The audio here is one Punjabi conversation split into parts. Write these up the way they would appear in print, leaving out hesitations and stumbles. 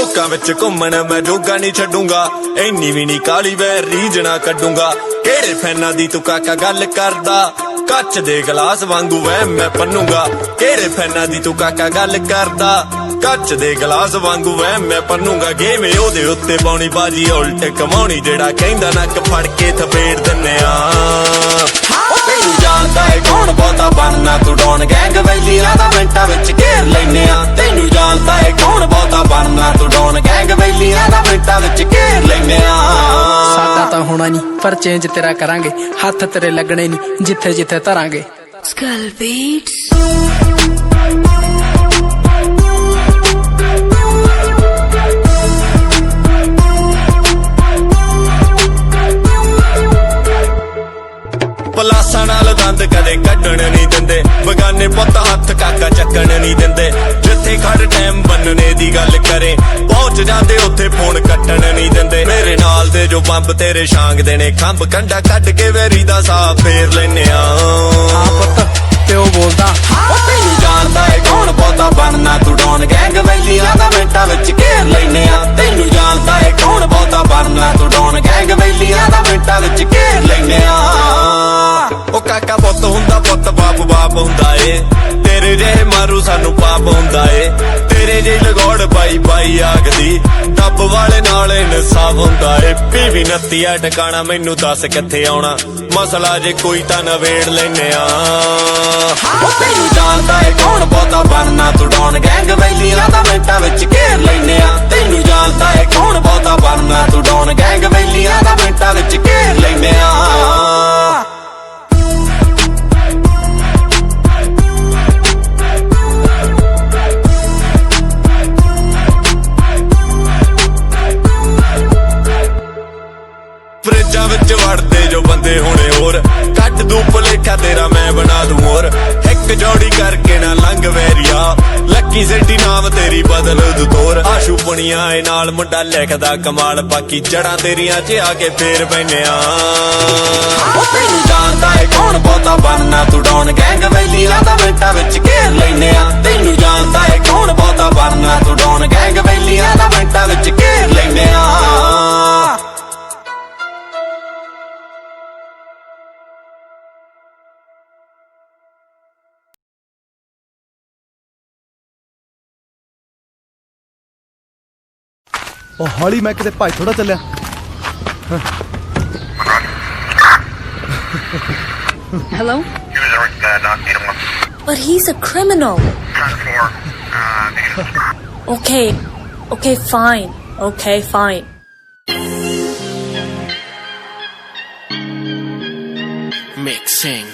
ਲੋਕਾਂ ਵਿੱਚ ਘੁੰਮਣ ਮੈਂ ਜੋਗਾ ਨਹੀਂ ਛੱਡੂੰਗਾ ਇੰਨੀ ਵੀ ਨਹੀਂ ਕਾਲੀ ਵੈ ਰੀਜਣਾ ਕੱਢੂੰਗਾ ਕਿਹੜੇ ਫੈਨਾਂ ਦੀ ਤੂੰ ਕਾਕਾ ਗੱਲ ਕਰਦਾ ਕੱਚ ਦੇ ਗਲਾਸ ਵਾਂਗੂ ਵੈ ਮੈਂ ਪੰਨੂੰਗਾ ਕਿਹੜੇ ਫੈਨਾਂ ਦੀ ਤੂੰ ਕਾਕਾ ਗੱਲ ਕਰਦਾ ਕੱਚ ਦੇ ਗਲਾਸ ਵਾਂਗੂ ਵੈ ਮੈਂ ਪੰਨੂੰਗਾ ਗੇਮ ਉਹਦੇ ਉੱਤੇ ਪਾਉਣੀ ਬਾਜੀ ਉਲਟ ਕਮਾਉਣੀ ਜਿਹੜਾ ਕਹਿੰਦਾ ਨੱਕ ਫੜ ਕੇ ਥਪੇੜ ਦਿੰਨੇ ਆ ਤੈਨੂੰ ਜਾਣਦਾ ਏ ਕੌਣ ਬਹੁਤਾ ਬਣਨਾ ਤੂੰ ਡੌਨ ਗੈਂਗ ਵੈਲੀਆਂ ਦਾ ਮਿੰਟਾਂ ਵਿੱਚ ਘੇਰ ਲੈਨੇ ਆ ਤੈਨੂੰ ਜਾਣਦਾ ਏ ਕੌਣ ਬਹੁਤਾ ਬਣਨਾ ਤੂੰ ਡੌਨ ਗੈਂਗ ਵੈਲੀਆਂ ਦਾ ਮਿੰਟਾਂ ਵਿੱਚ ਘੇਰ ਲੈਨੇ ਆ ਸਾਡਾ ਤਾਂ ਹੋਣਾ ਨਹੀਂ ਪਰ ਚੇਂਜ ਤੇਰਾ ਕਰਾਂਗੇ ਹੱਥ ਤੇਰੇ ਲੱਗਣੇ ਨਹੀਂ ਜਿੱਥੇ ਜਿੱਥੇ ਧਰਾਂਗੇ Skull Beats ਪਲਾਸਾਂ ਨਾਲ ਦੰਦ ਕਦੇ ਕੱਢਣ ਨਹੀਂ ਦਿੰਦੇ ਬਗਾਨੇ ਪੁੱਤ ਹੱਥ ਕਾਕਾ ਚੱਕਣ ਨਹੀਂ ਦਿੰਦੇ ਜਿੱਥੇ ਖੜ ਟਾਈਮ ਬੰਨਣੇ ਦੀ ਗੱਲ ਕਰੇ ਪਹੁੰਚ ਜਾਂਦੇ ਉੱਥੇ ਫੋਨ ਕੱਟਣ ਨਹੀਂ ਦਿੰਦੇ ਮੇਰੇ ਨਾਲ ਦੇ ਜੋ ਬੰਬ ਤੇਰੇ ਛਾਂਗ ਦੇਣੇ ਖੰਭ ਕੰਡਾ ਕੱਢ ਕੇ ਵੈਰੀ ਦਾ ਸਾਹ ਫੇਰ ਲੈਨੇ ਆ ਹਾਂ ਪੁੱਤ ਪਿਓ ਬੋਲਦਾ ਤੈਨੂੰ ਜਾਣਦਾ ਏ ਕੌਣ ਬਹੁਤਾ ਬਣਨਾ ਤੂੰ ਡੌਨ ਗੈਂਗ ਵੈਲੀਆਂ ਦਾ ਮਿੰਟਾਂ ਵਿੱਚ ਘੇਰ ਲੈਨੇ ਆ ਤੈਨੂੰ ਜਾਣਦਾ ਏ ਕੌਣ ਬਹੁਤਾ ਬਣਨਾ ਤੂੰ ਡੌਨ ਗੈਂਗ ਵੈਲੀਆਂ ਦਾ ਮਿੰਟਾਂ ਵਿੱਚ ਘੇਰ ਲੈਨੇ ਆ ਉਹ ਕਾਕਾ ਪੁੱਤ ਹੁੰਦਾ ਪੁੱਤ ਬਾਪ ਬਾਪ ਹੁੰਦਾ ਏ ਤੇਰੇ ਜਿਹੇ ਮਾਰੂ ਸਾਨੂੰ ਪਾਪ ਹੁੰਦਾ ਏ ਤੇਰੇ ਜਿਹੀ ਲਗੋੜ ਬਾਈ ਬਾਈ ਆਗਦੀ ਡੱਬ ਵਾਲੇ ਨਾਲ ਇਨਸਾਫ ਹੁੰਦਾ ਏ ਪੀਵੀ ਨੱਤੀਆ ਟਿਕਾਣਾ ਮੈਨੂੰ ਦੱਸ ਕਿੱਥੇ ਆਉਣਾ ਮਸਲਾ ਜੇ ਕੋਈ ਤਾਂ ਨਵੇੜ ਲੈਨੇ ਆ ਤੈਨੂੰ ਜਾਣਦਾ ਏ ਕੌਣ ਬਹੁਤਾ ਬਣਨਾ ਤੂੰ ਡੌਨ ਗੈਂਗ ਵੈਲੀਆਂ ਦਾ ਮਿੰਟਾਂ ਵਿੱਚ ਘੇਰ ਲੈਨੇ ਆ ਤੈਨੂੰ ਜਾਣਦਾ ਏ ਕੌਣ ਬਹੁਤਾ ਬਣਨਾ ਤੂੰ ਡੌਨ ਗੈਂਗ ਵੈਲੀਆਂ ਦਾ ਮਿੰਟਾਂ ਵਿੱਚ ਘੇਰ ਲੈਨੇ ਆ ਫਰਿੱਜਾਂ ਵਿੱਚ ਵੜਦੇ ਜੋ ਬੰਦੇ ਹੋਣੇ ਹੋਰ ਕੱਢ ਦੂ ਭੁਲੇਖਾ ਤੇਰਾ ਮੈਂ ਬਣਾ ਦੂੰ ਹੋਰ ਇੱਕ ਜੋੜੀ ਕਰਕੇ ਨਾ ਲੰਘ ਵੈਰੀਆ ਲੱਕੀ ਸਿਟੀ ਨਾਮ ਤੇਰੀ ਬਦਲ ਦੂ ਤੋਰ ਆਸ਼ੂ ਪੁਣੀਆਂ ਏ ਨਾਲ ਮੁੰਡਾ ਲਿਖਦਾ ਕਮਾਲ ਬਾਕੀ ਜੜਾਂ ਤੇਰੀਆਂ 'ਚ ਆ ਕੇ ਫੇਰ ਬੈਨੇ ਆ ਤੈਨੂੰ ਜਾਣਦਾ ਏ ਕੌਣ ਬਹੁਤਾ ਬਣਨਾ ਤੂੰ ਡੌਨ ਗੈਂਗ ਵੈਲੀਆਂ ਦਾ ਮਿੰਟਾਂ ਵਿੱਚ ਘੇਰ ਲੈਨੇ ਆ ਤੈਨੂੰ ਜਾਣਦਾ ਏ ਕੌਣ ਬਹੁਤਾ ਬਣਨਾ ਤੂੰ ਡੌਨ ਗੈਂਗ ਵੈਲੀਆਂ ਦਾ ਮਿੰਟਾਂ ਵਿੱਚ ਘੇਰ ਲੈਨੇ ਆ ਉਹ ਹੌਲੀ ਮੈਂ ਕਿਤੇ ਭਾਈ ਥੋੜਾ ਚੱਲਿਆ Hello? But he's a criminal. Okay, fine. Okay, fine. Mixing.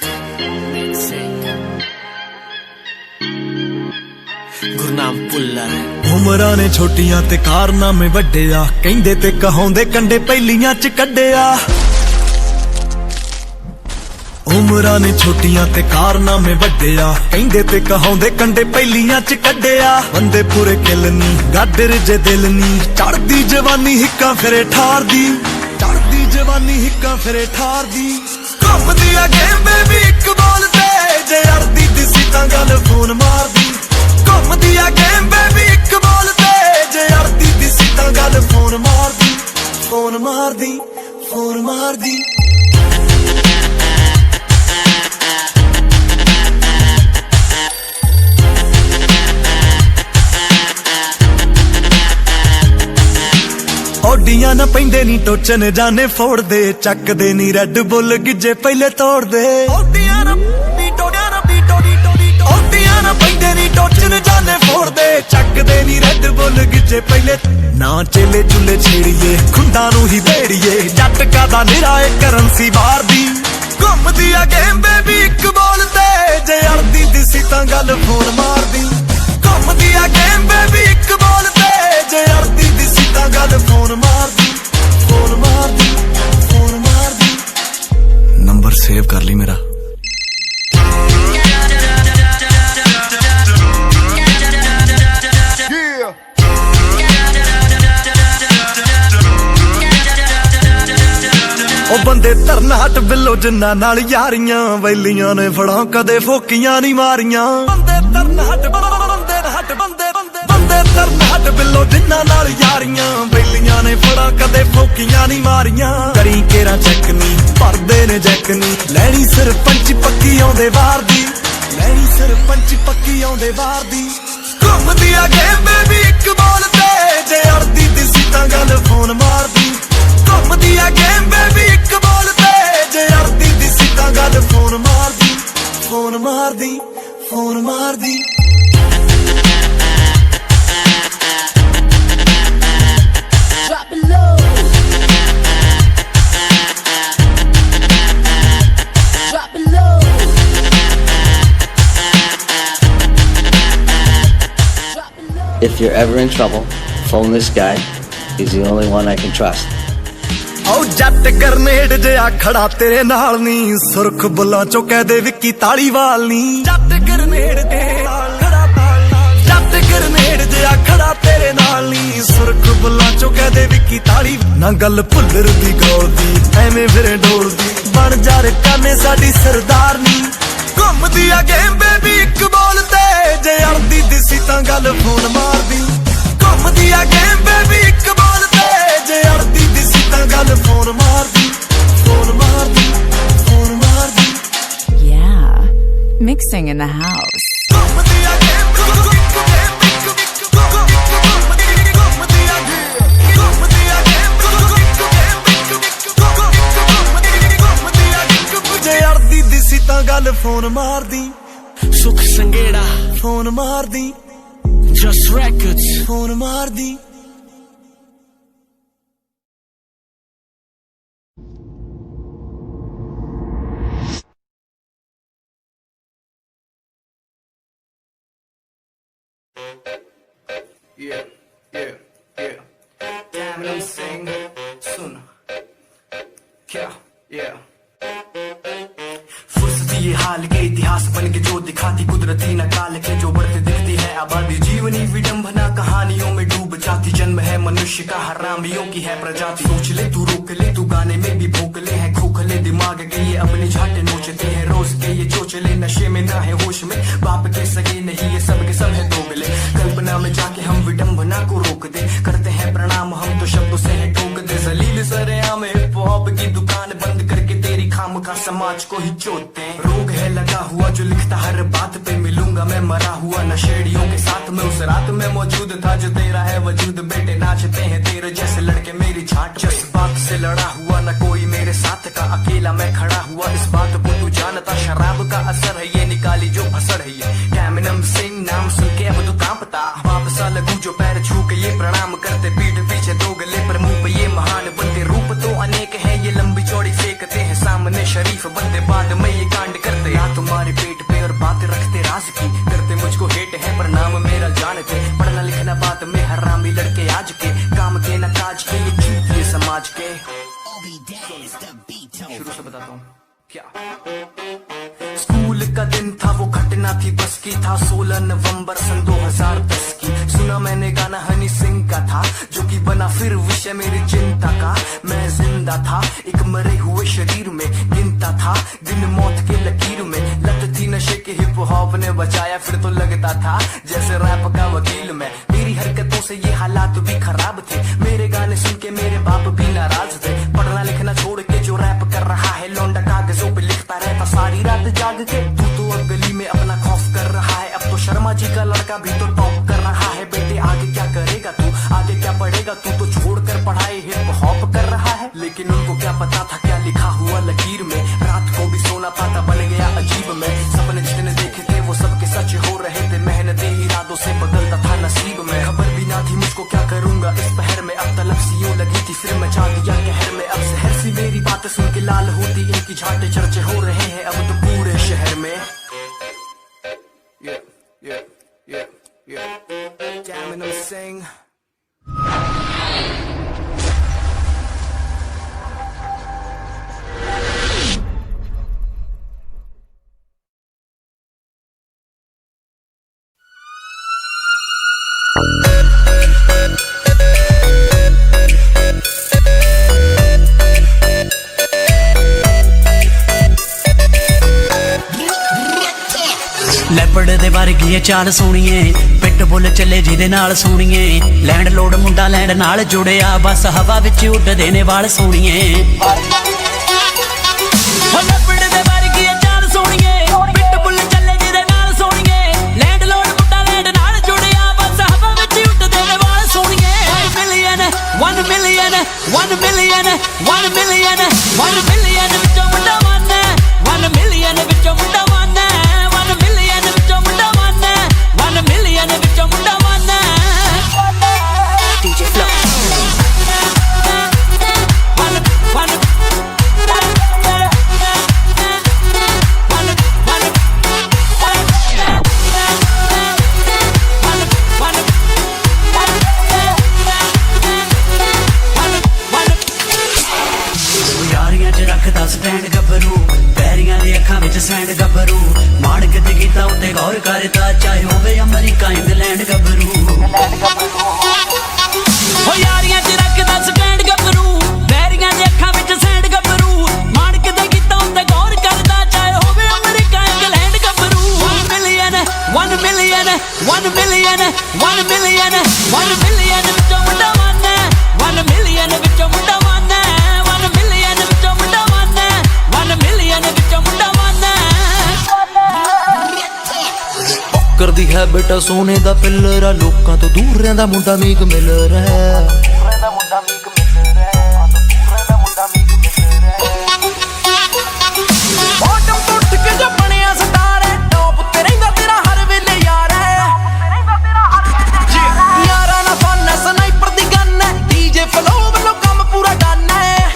Gurnam Bhullar ਉਮਰਾਂ ਨੇ ਛੋਟੀਆਂ ਤੇ ਕਾਰਨਾਮੇ ਵੱਡੇ ਆ ਕਹਿੰਦੇ ਤੇ ਕਹਾਉਂਦੇ ਕੰਡੇ ਪਹਿਲੀਆਂ ਚ ਕੱਢਿਆ ਉਮਰਾਂ ਨੇ ਛੋਟੀਆਂ ਤੇ ਕਾਰਨਾਮੇ ਵੱਡੇ ਆ ਕਹਿੰਦੇ ਤੇ ਕਹਾਉਂਦੇ ਕੰਡੇ ਪਹਿਲੀਆਂ ਚ ਕੱਢਿਆ ਬੰਦੇ ਪੂਰੇ ਕਿਲ ਨੀ ਗਾਡਰ ਜੇ ਦਿਲ ਨੀ ਚੜਦੀ ਜਵਾਨੀ ਹਿੱਕਾਂ ਫਿਰੇ ਠਾਰਦੀ ਚੜਦੀ ਜਵਾਨੀ ਹਿੱਕਾਂ ਫਿਰੇ ਠਾਰਦੀ ਘੁੰਮਦੀ ਆ ਗੇਮ ਬੇਬੀ ਇੱਕ ਬੋਲ ਤੇ ਜੇ ਅੜਦੀ ਦਿਸੀ ਤਾਂ ਗੱਲ ਫੋਨ ਮਾਰਦੀ ਘੁੰਮਦੀ ਆ ਗੇਮ ਬੇਬੀ ਇੱਕ ਬੋਲ ਤੇ ਜੇ ਅੜਦੀ ਦਿਸੀ ਤਾਂ ਗੱਲ ਫੋਨ ਮਾਰਦੀ ਫੋਨ ਮਾਰਦੀ ਫੋਨ ਮਾਰਦੀ ਓਡੀਆਂ ਨਾ ਪੈਂਦੇ ਨੀ ਟੋਚਨ ਜਾਣੇ ਫੋੜਦੇ ਚੱਕਦੇ ਨੀ ਰੈੱਡ ਬੁੱਲ ਗਿੱਜੇ ਪਹਿਲੇ ਤੋੜਦੇ ਓਡੀਆਂ ਨਾ ਪੈਂਦੇ ਨੀ ਟੋਚਨ ਜਾਣੇ ਫੋੜਦੇ ਚੱਕਦੇ ਨੀ ਰੈੱਡ ਬੁੱਲ ਗਿੱਜੇ ਪਹਿਲੇ ਨਾ ਚੇਲੇ ਚੁੱਲੇ ਛੇੜੀਏ ਖੁੰਡਾਂ ਨੂੰ ਹੀ ਵੇੜੀਏ ਜੱਟ ਕਾਦਾ ਨਿਰਾਏ ਕਰੰਸੀ ਬਾਹਰ ਦੀ ਘੁੰਮਦੀ ਆ ਗੇਮ ਬੇਬੀ ਇੱਕ ਬੋਲ ਤੇ ਜੇ ਅੜਦੀ ਦਿਸੀ ਤਾਂ ਗੱਲ ਫੋਨ ਮਾਰਦੀ ਘੁੰਮਦੀ ਆ ਗੇਮ ਬੇਬੀ ਇੱਕ ਬੋਲ ਤੇ ਜੇ ਅੜਦੀ ਦਿਸੀ ਤਾਂ ਗੱਲ ਫੋਨ ਮਾਰਦੀ ਫੋਨ ਮਾਰਦੀ ਫੋਨ ਮਾਰਦੀ ਨੰਬਰ ਸੇਵ ਕਰ ਲਈ ਮੇਰਾ ਉਹ ਬੰਦੇ ਧਰਨ ਹਟ ਬਿੱਲੋ ਜਿੰਨਾ ਨਾਲ ਯਾਰੀਆਂ ਵੈਲੀਆਂ ਨੇ ਫੜਾਂ ਕਦੇ ਫੋਕੀਆਂ ਨਹੀਂ ਮਾਰੀਆਂ ਬੰਦੇ ਧਰਨ ਹਟ ਬੰਦੇ ਧਰਨ ਹਟ ਜੱਟ ਬਿੱਲੋ ਜਿੰਨਾਂ ਨਾਲ ਯਾਰੀਆਂ ਬੇਲੀਆਂ ਨੇ ਫੜਾ ਕਦੇ ਫੋਕੀਆਂ ਨਹੀਂ ਮਾਰੀਆਂ ਕਰੀ ਕੇਰਾ ਚੈੱਕ ਨੀ ਭਰਦੇ ਨੇ ਜੈਕ ਨੀ ਲੈਣੀ ਸਰਪੰਚ ਪੱਕੀ ਆਉਂਦੇ ਵਾਰ ਦੀ ਲੈਣੀ ਸਰਪੰਚ ਪੱਕੀ ਆਉਂਦੇ ਵਾਰ ਦੀ ਘੁੰਮਦੀ ਆ ਗੇਮ ਬੇਬੀ ਇੱਕ ਬਾਲ ਤੇ ਜੇ ਅੜਦੀ ਦਿਸੀ ਤਾਂ ਗੱਲ ਫੋਨ ਮਾਰਦੀ ਘੁੰਮਦੀ ਆ ਗੇਮ ਬੇਬੀ ਇੱਕ ਬਾਲ ਤੇ ਜੇ ਅੜਦੀ ਦਿਸੀ ਤਾਂ ਗੱਲ ਫੋਨ ਮਾਰਦੀ ਫੋਨ ਮਾਰਦੀ ਫੋਨ ਮਾਰਦੀ Drop it low. Drop it low. Drop it low. If you're ever in trouble, phone this guy. He's the only one I can trust. ਓ ਜੱਟ ਗਰਨੇਡ ਜਿਹਾ ਖੜਾ ਤੇਰੇ ਨਾਲ ਨੀ ਸੁਰਖ ਬੁੱਲਾਂ ਚੋਂ ਕਹਦੇ ਵਿੱਕੀ ਤਾਲੀਵਾਲ ਨੀ ਜੱਟ ਗਰਨੇਡ ਦੇ ਨਾਲ ਖੜਾ ਜੱਟ ਗਰਨੇਡ ਜਿਹਾ ਖੜਾ ਤੇਰੇ ਨਾਲ ਨੀ ਸੁਰਖ ਬੁੱਲਾਂ ਚੋਂ ਕਹਦੇ ਵਿੱਕੀ ਤਾਲੀ ਨਾ ਗੱਲ ਭੁੱਲਰ ਦੀ ਗੌਰ ਦੀ ਐਵੇਂ ਫਿਰੇ ਡੋਲਦੀ ਬਣ ਜਾ ਰਕਾਨੇ ਸਾਡੀ ਸਰਦਾਰਨੀ ਘੁੰਮਦੀ ਆ ਗੇਮ ਬੇਬੀ ਇੱਕ ਬੋਲ ਤੇ ਜੇ ਅੜਦੀ ਦਿਸੀ ਤਾਂ ਗੱਲ ਫੋਨ ਮਾਰਦੀ ਘੁੰਮਦੀ ਆ ਗੇਮ ਬੇਬੀ ਇੱਕ ਬੋਲ ਤੇ ਜੇ ਅੜਦੀ ਦਿਸੀ ਤਾਂ ਗੱਲ ਫੋਨ ਮਾਰਦੀ ਫੋਨ ਮਾਰਦੀ ਫੋਨ ਮਾਰਦੀ Yeah, mixing in the house. ਘੁੰਮਦੀ ਆ ਗੇਮ ਜੇ ਅੜਦੀ ਦਿਸੀ ਤਾਂ ਗੱਲ ਫੋਨ ਮਾਰਦੀ सुख संगेड़ा, ਫੋਨ ਮਾਰਦੀ Just Records. ਫੋਨ ਮਾਰਦੀ Yeah, yeah, yeah. Damn it, I'm sing. Sun. क्या? Yeah. फुर्सती ये हाल के इतिहास बन के जो दिखाती कुदरती न काल के जो बढ़ते दिखती है आबादी जीवनी विडंबना कहानियों में डूब जाती जन्म है मनुष्य का हरामियों की है प्रजाति सोच ले तू रोक ले तू गाने में भी भोकले हैं खोखले दिमाग के ये अपने झाटे नोचते हैं रोज के ये चोचले नशे में ना है होश में बाप के सगे नहीं ये सब के सब है दोगले कल्पना में जाके हम विडंबना को रोक दे करते हैं प्रणाम हम तो शब्दों से है ठोक दे जलील सरेआम हिप हॉप की दुकान बंद करके तेरी खाम का समाज को ही चोते रोग है लगा हुआ जो लिखता हर बात पे मिलूंगा मैं मरा हुआ नशेड़ियों के साथ में उस रात में मौजूद था जो तेरा है वजूद बेटे नाचते हैं तेरे जैसे लड़के मेरी छाट जिस बात से लड़ा हुआ न कोई मेरे साथ का अकेला मैं खड़ा हुआ इस बात को तू जानता शराब का असर है ये निकाली जो असर है ये कैमिनम सिंह नाम सुन के अब तू कांपता बाप सा लगू जो पैर छू के ये प्रणाम करते पीठ पीछे दो गले पर मुंह पे ये महान बनते रूप तो अनेक है ये लंबी चौड़ी फेंकते हैं सामने शरीफ बनते बाद में ये कांड करते या तुम्हारे पेट पे और बात रखते राज की करते मुझको हेट है पर नाम मेरा जानते पढ़ना लिखना बात में हरामी लड़के आज के काम के न काज के ये चूतिए समाज के शुरू से बताता हूँ क्या स्कूल का दिन था वो घटना थी बस की था 16 नवंबर सन 2010 की सुना मैंने गाना हनी सिंह का था जो कि बना फिर विषय मेरी चिंता का मैं जिंदा था एक मरे हुए शरीर में गिनता था दिन मौत के लकीर में लत थी नशे के हिप हॉप ने बचाया फिर तो लगता था जैसे रैप का वकील मैं मेरी हरकतों से ये हालात भी खराब थे मेरे गाने सुन के मेरे बाप भी नाराज थे पढ़ना लिखना छोड़ के जो रैप कर रहा है लौंडा कागजों पे लिखता रहता सारी रात जाग के तू तो अब गली में अपना खौफ कर रहा है अब तो शर्मा जी का लड़का भी तो टॉप कर रहा है बेटे आगे क्या करेगा तू आगे क्या पढ़ेगा तू तो छोड़ कर पढ़ाई हिप हॉप कर रहा है लेकिन उनको क्या पता था क्या लिखा हुआ लकीर में रात को भी सोना पाता बन गया अजीब में सपने जितने देखे थे वो सबके सच हो रहे थे मेहनती इरादों से बदलता था नसीब में खबर भी ना थी मुझको क्या करूंगा इस पहर में अब तलब सी यूं लगी थी फिर मचा दिया कहर में अब शहर सी मेरी बात सुन के लाल होती इनकी झाटे चर्चे हो रहे हैं अब तो पूरे शहर में yeah, yeah, yeah, yeah. Damn it, I'm saying. Leopard दे वर्गी ਏ ਚਾਲ ਸੋਣੀਏ ਪਿੱਟ ਬੁੱਲ ਚੱਲੇ ਜਿਹਦੇ ਨਾਲ ਸੋਣੀਏ ਲੈਂਡ ਲੋਡ ਮੁੰਡਾ ਲੈਂਡ ਨਾਲ ਜੁੜਿਆ ਬਸ ਹਵਾ ਵਿੱਚ ਉੱਡਦੇ ਨੇ ਵਾਲ ਸੋਣੀਏ ਹੋ ਲੱਭੜ ਦੇ ਵਰਗੀ ਏ ਚਾਲ ਸੋਣੀਏ ਪਿੱਟ ਬੁੱਲ ਚੱਲੇ ਜਿਹਦੇ ਨਾਲ ਸੋਣੀਏ ਲੈਂਡ ਲੋਡ ਮੁੰਡਾ ਲੈਂਡ ਨਾਲ ਜੁੜਿਆ ਬਸ ਹਵਾ ਵਿੱਚ ਉੱਡਦੇ ਨੇ ਵਾਲ ਸੋਣੀਏ 1 million 1 million 1 million 1 million ਵਿੱਚੋਂ ਮੁੰਡਾ ਮਨ 1 million ਵਿੱਚੋਂ ਮੁੰਡਾ ਮਨ 1 million ਵਿੱਚੋਂ ਮੁੰਡਾ ਮਨ 1 million ਵਿੱਚੋਂ ਮੁੰਡਾ ਮਨ DJ Flow 'ਚ ਰੱਖਦਾ ਸਟੈਂਡ ਗੱਭਰੂ ਪੈਰੀਆਂ ਦੀ ਅੱਖਾਂ ਵਿੱਚ ਸੈਂਡ ਗੱਭਰੂ ਮਾਣਕ ਤੇ ਕੀਤਾ ਉੱਤੇ ਗੌਰ ਕਰਦਾ ਚਾਹੇ ਹੋਵੇ ਅਮਰੀਕਾ ਇੰਗਲੈਂਡ ਗੱਭਰੂ ਹੋ ਯਾਰੀਆਂ 'ਚ ਰੱਖਦਾ ਸਟੈਂਡ ਗੱਭਰੂ ਪੈਰੀਆਂ ਦੀ ਅੱਖਾਂ ਵਿੱਚ ਸੈਂਡ ਗੱਭਰੂ ਮਾਣਕ ਤੇ ਕੀਤਾ ਉੱਤੇ ਗੌਰ ਕਰਦਾ ਚਾਹੇ ਹੋਵੇ ਅਮਰੀਕਾ ਇੰਗਲੈਂਡ ਗੱਭਰੂ 1 million 1 million 1 million 1 million 1 million ਵਿੱਚੋਂ ਮੁੰਡਾ ਮਨ 1 million ਵਿੱਚੋਂ ਮੁੰਡਾ ਮਨ 1 million ਵਿੱਚੋਂ ਮੁੰਡਾ ਮਨ 1 million ਵਿੱਚੋਂ ਮੁੰਡਾ ਮਨ ਕਰਦੀ ਹੈ ਬੇਟਾ ਸੋਨੇ ਦਾ ਪਿੱਲਰ ਆ ਲੋਕਾਂ ਤੋਂ ਦੂਰ ਰਹਿੰਦਾ ਮੁੰਡਾ ਮੀਕ ਮਿਲਰ ਹੈ ਬਾਟਮ ਤੋਂ ਉੱਠ ਕੇ ਜੋ ਬਣਿਆ ਸਟਾਰ ਹੈ ਟੌਪ ਉੱਤੇ ਰਹਿੰਦਾ ਤੇਰਾ ਹਰ ਵੇਲੇ ਯਾਰ ਹੈ ਯਾਰਾਂ ਨਾਲ ਫਨ ਸਨਾਈਪਰ ਦੀ ਗਨ ਹੈ ਡੀਜੇ ਫਲੋ ਵੱਲੋਂ ਕੰਮ ਪੂਰਾ ਡਨ ਹੈ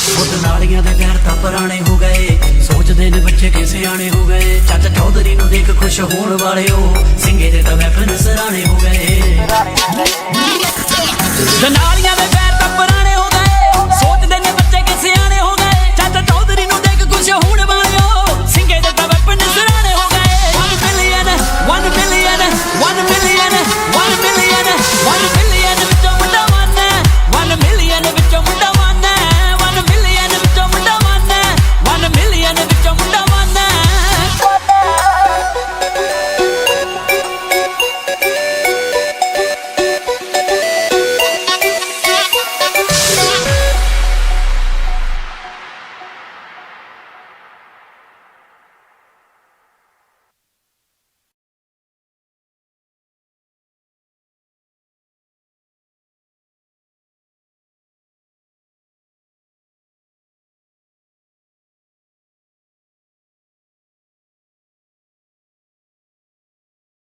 ਖੁਦ ਨਾਲੀਆਂ ਦੇ ਪੈਰ ਤਾਂ ਪੁਰਾਣੇ ਹੋ ਗਏ ਸੋਚਦੇ ਨੇ ਬੱਚੇ ਕਿ ਸਿਆਣੇ ਹੋ ਗਏ ਚਾਚਾ ਚੌਧਰੀ ਨੂੰ ਦੇਖ ਖੁਸ਼ ਹੋਣ ਵਾਲਿਓ ਸਿੰਘੇ ਦੇ ਤਾਂ ਵੈਪਨ ਸਰਾਣੇ ਹੋ ਗਏ ਨਾਲੀਆਂ ਦੇ